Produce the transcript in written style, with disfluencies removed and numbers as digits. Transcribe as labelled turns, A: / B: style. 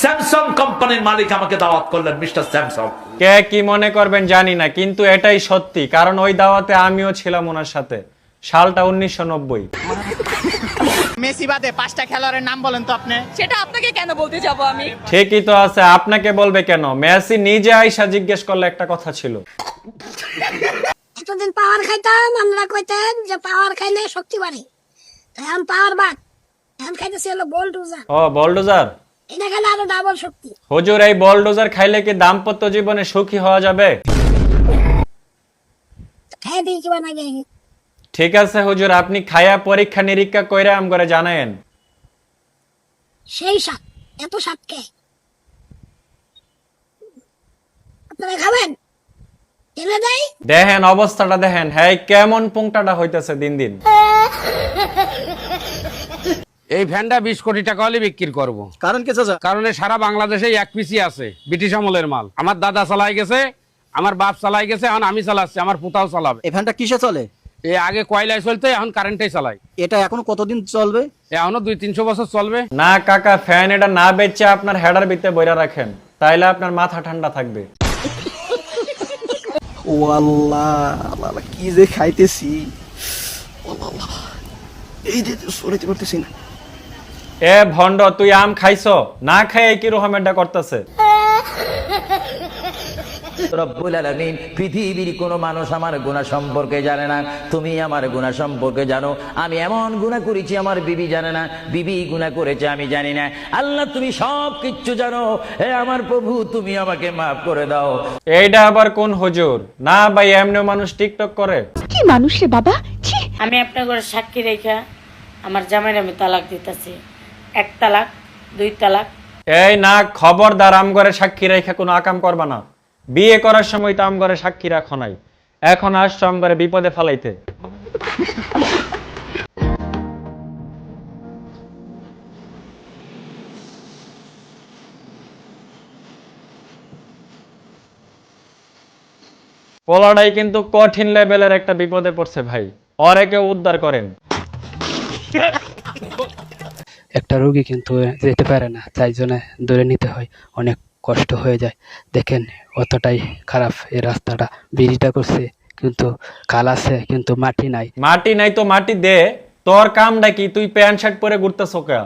A: Samsung কোম্পানির মালিক আমাকে দাওয়াত করলেন, মিস্টার স্যামসাং।
B: কে কি মনে করবেন জানি না, কিন্তু এটাই সত্যি, কারণ ওই দাওয়াতে আমিও ছিলাম ওনার সাথে। সালটা 1990।
C: মেসি বাদে 5টা খেলোয়াড়ের নাম বলেন তো আপনি।
D: সেটা আপনাকে কেন বলতে যাব আমি?
B: ঠিকই তো আছে, আপনাকে বলবে কেন? মেসি নিজে আইসা জিজ্ঞেস করলে একটা কথা ছিল।
E: এতদিন পাওয়ার খাইতাম, আমরা কইতেন যে পাওয়ার খাইলে শক্তি বাড়ে, এখন পাওয়ার বাদ, এখন খাইতেছি হলো বোল্ডোজার।
B: ও বোল্ডোজার,
E: এটা খেলে আরো ডাবল শক্তি।
B: হুজুর এই বোল্ডোজার খাইলে কি দাম্পত্য জীবনে সুখী হওয়া যাবে?
E: খাই দিই কি বানাই যাই।
B: ঠিক আছে হুজুর, আপনি খায়া পরীক্ষা নিরীক্ষা কইরা আম করে জানেন।
E: সেই স্বাদ, এত স্বাদ কে আপনারা খাবেন? এনে দেয়
B: দেখেন অবস্থাটা দেখেন, হ্যাঁ কেমন পুংটাটা হইতেছে দিন দিন।
F: এই ফ্যানটা 20 কোটি টাকা হলে বিক্রি করবো।
G: কারণ কি চাচা?
F: কারণ সারা বাংলাদেশে এক পিসি আছে, ব্রিটিশ আমলের মাল। আমার দাদা চালাই গেছে, আমার বাপ চালাই গেছে, এখন আমি চালাচ্ছি, আমার পুতাও চালাবে।
G: এই ফ্যানটা কিসে চলে?
F: এই আগে কয়লায় চলতো, এখন কারেন্টেই চালাই।
G: এটা এখন কতদিন চলবে?
F: এখনো 200-300 বছর চলবে।
B: না কাকা, ফ্যান এটা না বেচে আপনার হেডার ভিতরে বইরা রাখেন, তাইলে আপনার মাথা ঠান্ডা থাকবে।
G: ও আল্লাহ আল্লাহ, কি যে খাইতেছি, আল্লাহ এই যে সরাইতে পারতেছি না।
B: এ ভন্ড, তুই আম খাইছো? না খাই কি রকম এটা করতেছে?
H: রব্বুল আলামিন, পৃথিবীর কোনো মানুষ আমার গুনাহ সম্পর্কে জানে না, তুমি আমার গুনাহ সম্পর্কে জানো। আমি এমন গুনাহ করেছি আমার বিবি জানে না, বিবি গুনাহ করেছে আমি জানি না। আল্লাহ তুমি সব কিচ্ছু জানো, হে আমার প্রভু তুমি আমাকে মাফ করে দাও।
B: এইটা আবার কোন হুজুর? না ভাই, এমনি মানুষ টিকটক করে।
D: কি মানুষ রে বাবা, ছি।
I: আমি আপনার ঘরে সাক্ষী রেখা আমার জামাইর আমি তালাক দিতেছি। 1 তালাক, 2 তালাক।
B: এই না, খবরদার আম ঘরে সাক্ষী রেখে কোনো আকাম করবা না। বিয়ে করার সময় তো আম ঘরে সাক্ষী রাখো নাই, এখন আসছো আম ঘরে বিপদে ফেলাইতে। পোলাটাই কিন্তু কঠিন লেভেলের একটা বিপদে পড়ছে ভাই, ওরে কেউ উদ্ধার করেন।
J: একটা রোগী কিন্তু যেতে পারে না, তাই জন্য ধরে নিতে হয়, অনেক কষ্ট হয়ে যায়। দেখেন অতটাই খারাপ এই রাস্তাটা, বিড়িটা করছে কিন্তু খাল আছে কিন্তু মাটি নাই।
B: মাটি নাই তো মাটি দে, তোর কামটা কি? তুই প্যান্ট শার্ট পরে ঘুরতেছ কে?